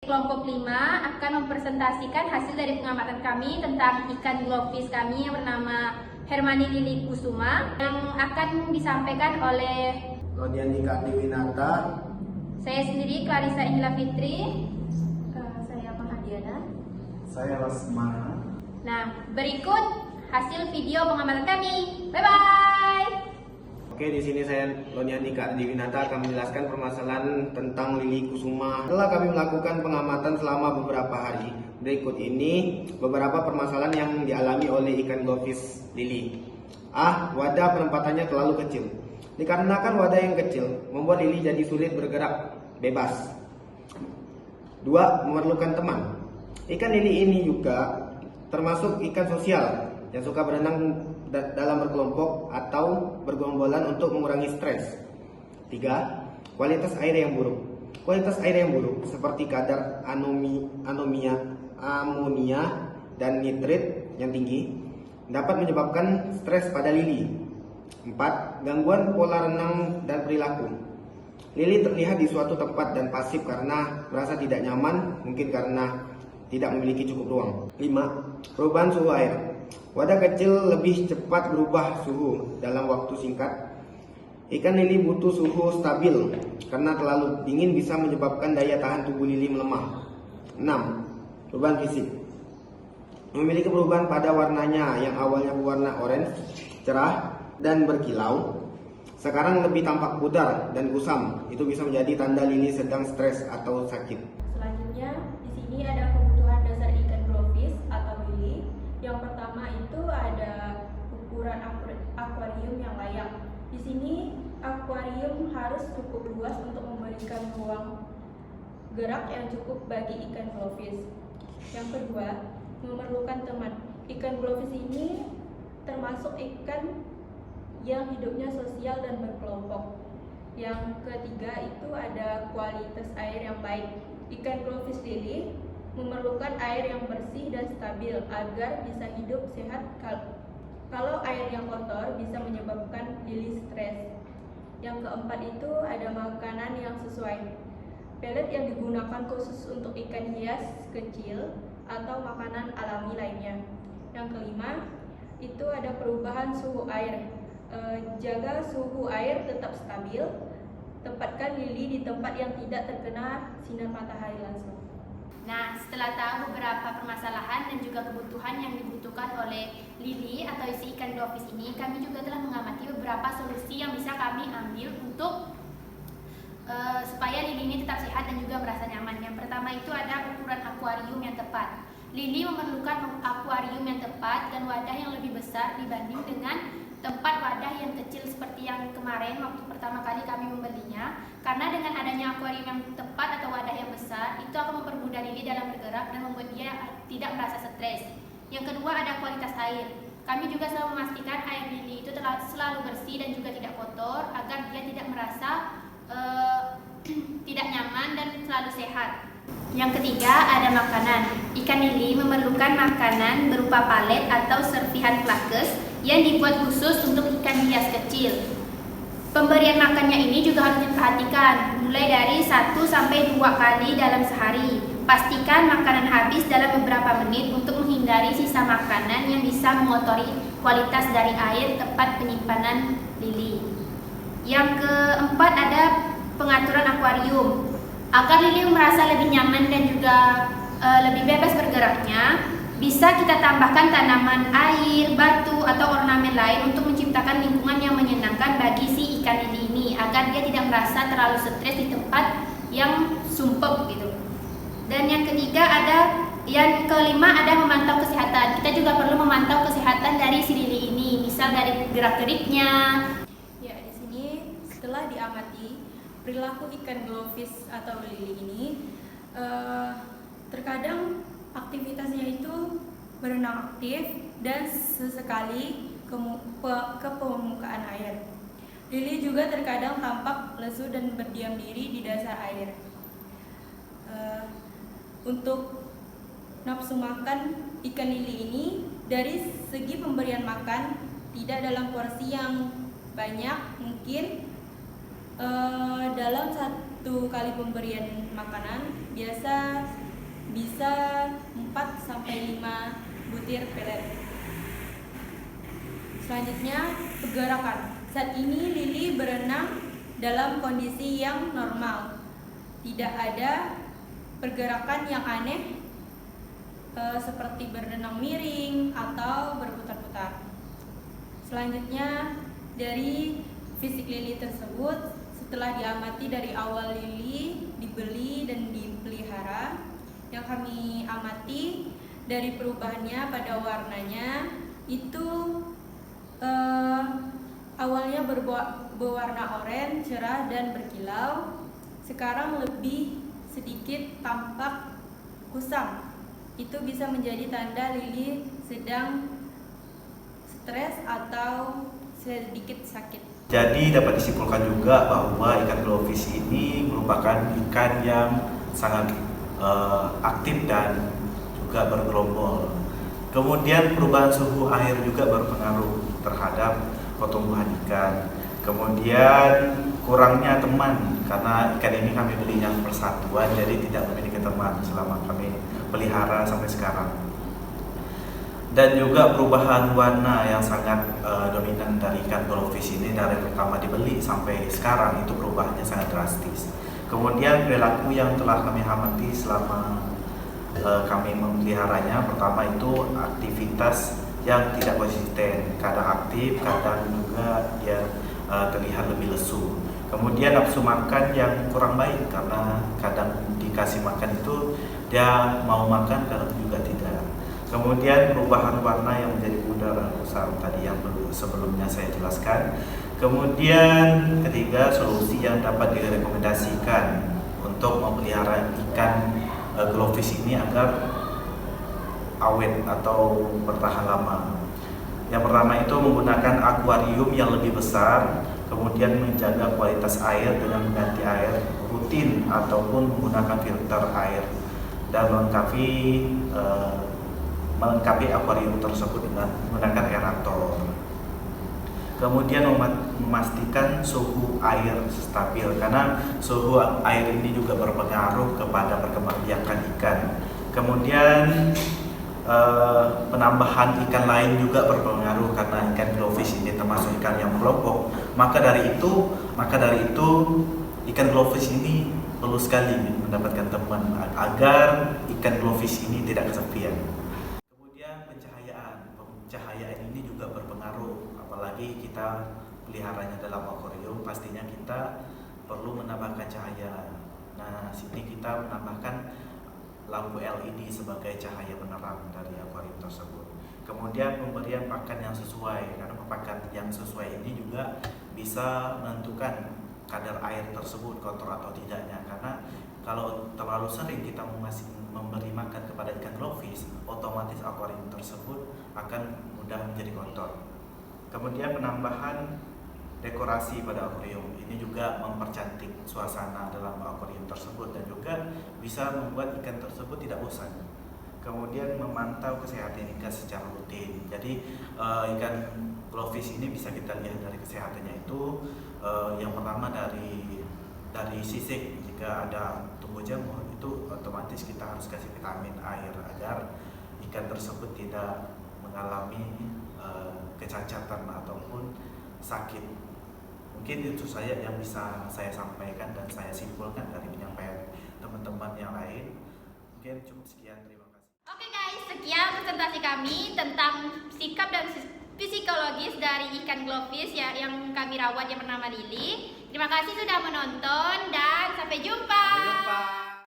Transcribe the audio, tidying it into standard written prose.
kelompok 5 akan mempresentasikan hasil dari pengamatan kami tentang ikan glowfish kami yang bernama Hermani Lili Kusuma yang akan disampaikan oleh Lonianika Diwinata, saya sendiri Clarissa Ingela Fitri, saya Mahadiana, saya Lasmana. Nah, berikut hasil video pengamatan kami. Bye-bye! Oke, di sini saya Lonianika Diwinata akan menjelaskan permasalahan tentang Lili Kusuma. Setelah kami melakukan pengamatan selama beberapa hari, berikut ini beberapa permasalahan yang dialami oleh ikan glowfish Lili. Wadah penempatannya terlalu kecil. Dikarenakan wadah yang kecil, membuat Lili jadi sulit bergerak bebas. 2. Memerlukan teman. Ikan Lili ini juga termasuk ikan sosial yang suka berenang dalam berkelompok atau bergombolan untuk mengurangi stres. 3. Kualitas air yang buruk. Kualitas air yang buruk seperti kadar amonia dan nitrit yang tinggi dapat menyebabkan stres pada Lili. 4. Gangguan pola renang dan perilaku. Lili terlihat di suatu tempat dan pasif karena merasa tidak nyaman, mungkin karena tidak memiliki cukup ruang. 5. Perubahan suhu air. Wadah kecil lebih cepat berubah suhu dalam waktu singkat. Ikan Lili butuh suhu stabil karena terlalu dingin bisa menyebabkan daya tahan tubuh Lili melemah. 6. Perubahan fisik. Memiliki perubahan pada warnanya yang awalnya berwarna orange, cerah, dan berkilau. Sekarang lebih tampak pudar dan kusam. Itu bisa menjadi tanda Lili sedang stres atau sakit. Selanjutnya, di sini ada kebutuhan dasar ikan glowfish atau Lili. Yang pertama itu ada ukuran akuarium yang layak. Di sini akuarium harus cukup luas untuk memberikan ruang gerak yang cukup bagi ikan glowfish. Yang kedua, memerlukan teman. Ikan glowfish ini termasuk ikan yang hidupnya sosial dan berkelompok. Yang ketiga itu ada kualitas air yang baik. Ikan glowfish Lili memerlukan air yang bersih dan stabil agar bisa hidup sehat. Kalau air yang kotor bisa menyebabkan Lili stres. Yang keempat itu ada makanan yang sesuai. Pelet yang digunakan khusus untuk ikan hias kecil atau makanan alami lainnya. Yang kelima itu ada perubahan suhu air. Jaga suhu air tetap stabil. Tempatkan Lili di tempat yang tidak terkena sinar matahari langsung. Nah, setelah tahu beberapa permasalahan dan juga kebutuhan yang dibutuhkan oleh Lili atau si ikan glowfish ini, kami juga telah mengamati beberapa solusi yang bisa kami ambil untuk supaya Lili ini tetap sehat dan juga merasa nyaman. Yang pertama itu ada ukuran akuarium yang tepat. Lili memerlukan akuarium yang tepat dan wadah yang lebih besar dibanding dengan tempat wadah yang kecil seperti yang kemarin waktu pertama kali kami membelinya, karena dengan adanya akuarium yang tepat atau wadah yang besar itu akan mempermudah Lili dalam bergerak dan membuat dia tidak merasa stres. Yang kedua ada kualitas air. Kami juga selalu memastikan air Lili itu selalu bersih dan juga tidak kotor agar dia tidak merasa tidak nyaman dan selalu sehat. Yang ketiga ada makanan. Ikan Lili memerlukan makanan berupa palet atau serpihan plakes yang dibuat khusus untuk ikan hias kecil. Pemberian makannya ini juga harus diperhatikan, mulai dari 1-2 kali dalam sehari. Pastikan makanan habis dalam beberapa menit untuk menghindari sisa makanan yang bisa mengotori kualitas dari air tempat penyimpanan Lili. Yang keempat ada pengaturan akuarium. Agar Lili merasa lebih nyaman dan juga lebih bebas bergeraknya, bisa kita tambahkan tanaman air, batu, atau ornamen lain untuk menciptakan lingkungan yang menyenangkan bagi si ikan Lili ini agar dia tidak merasa terlalu stres di tempat yang sumpek gitu. Dan yang kelima ada memantau kesehatan. Kita juga perlu memantau kesehatan dari si Lili ini, misal dari gerak-geriknya. Ya, di sini setelah diamati perilaku ikan glowfish atau Lili ini, terkadang aktivitasnya itu berenang aktif dan sesekali ke permukaan air. Lili juga terkadang tampak lesu dan berdiam diri di dasar air. Untuk nafsu makan ikan Lili ini, dari segi pemberian makan tidak dalam porsi yang banyak, mungkin dalam satu kali pemberian makanan biasa bisa 4-5 butir pelet. Selanjutnya, pergerakan. Saat ini lili berenang dalam kondisi yang normal. Tidak ada pergerakan yang aneh seperti berenang miring atau berputar-putar. Selanjutnya, dari fisik lili tersebut, setelah diamati dari awal lili dibeli dan dipelihara, yang kami amati dari perubahannya pada warnanya itu awalnya berwarna oranye cerah dan berkilau, sekarang lebih sedikit tampak kusam. Itu bisa menjadi tanda lili sedang stres atau sedikit sakit. Jadi dapat disimpulkan juga bahwa ikan glowfish ini merupakan ikan yang sangat aktif dan juga bergerombol. Kemudian perubahan suhu air juga berpengaruh terhadap pertumbuhan ikan. Kemudian kurangnya teman, karena ikan ini kami belinya persatuan, jadi tidak memiliki teman selama kami pelihara sampai sekarang. Dan juga perubahan warna yang sangat dominan dari ikan glowfish ini dari pertama dibeli sampai sekarang itu perubahannya sangat drastis. Kemudian perilaku yang telah kami amati selama kami memeliharanya, pertama itu aktivitas yang tidak konsisten, kadang aktif, kadang juga dia terlihat lebih lesu. Kemudian nafsu makan yang kurang baik, karena kadang dikasih makan itu dia mau makan, kadang juga tidak. Kemudian perubahan warna yang menjadi pudar dan kusam tadi yang sebelumnya saya jelaskan. Kemudian ketiga, solusi yang dapat direkomendasikan untuk memelihara ikan glowfish ini agar awet atau bertahan lama. Yang pertama itu menggunakan akuarium yang lebih besar, kemudian menjaga kualitas air dengan mengganti air rutin ataupun menggunakan filter air, dan melengkapi akuarium tersebut dengan menggunakan aerator. Kemudian memastikan suhu air stabil, karena suhu air ini juga berpengaruh kepada perkembangbiakan ikan. Kemudian penambahan ikan lain juga berpengaruh, karena ikan glowfish ini termasuk ikan yang kelompok. Maka dari itu ikan glowfish ini perlu sekali mendapatkan teman agar ikan glowfish ini tidak kesepian. Pencahayaan ini juga berpengaruh, apalagi kita peliharanya dalam akuarium, pastinya kita perlu menambahkan cahaya. Nah, sini kita menambahkan lampu LED sebagai cahaya penerang dari akuarium tersebut. Kemudian pemberian pakan yang sesuai, karena pakan yang sesuai ini juga bisa menentukan kadar air tersebut kotor atau tidaknya, karena kalau terlalu sering kita memberi makan kepada ikan glowfish, otomatis akuarium tersebut akan mudah menjadi kotor. Kemudian penambahan dekorasi pada akuarium ini juga mempercantik suasana dalam akuarium tersebut dan juga bisa membuat ikan tersebut tidak bosan. Kemudian memantau kesehatan ikan secara rutin. Jadi ikan glowfish ini bisa kita lihat dari kesehatannya itu yang pertama dari sisik. Jika ada tumbuh jamur itu otomatis kita harus kasih vitamin air agar ikan tersebut tidak mengalami kecacatan ataupun sakit. Mungkin itu saja yang bisa saya sampaikan dan saya simpulkan dari penyampaian teman-teman yang lain. Mungkin cukup sekian, terima kasih. Oke guys, sekian presentasi kami tentang sikap dan psikologis dari ikan glowfish ya, yang kami rawat yang bernama Lili. Terima kasih sudah menonton dan sampai jumpa. Sampai jumpa.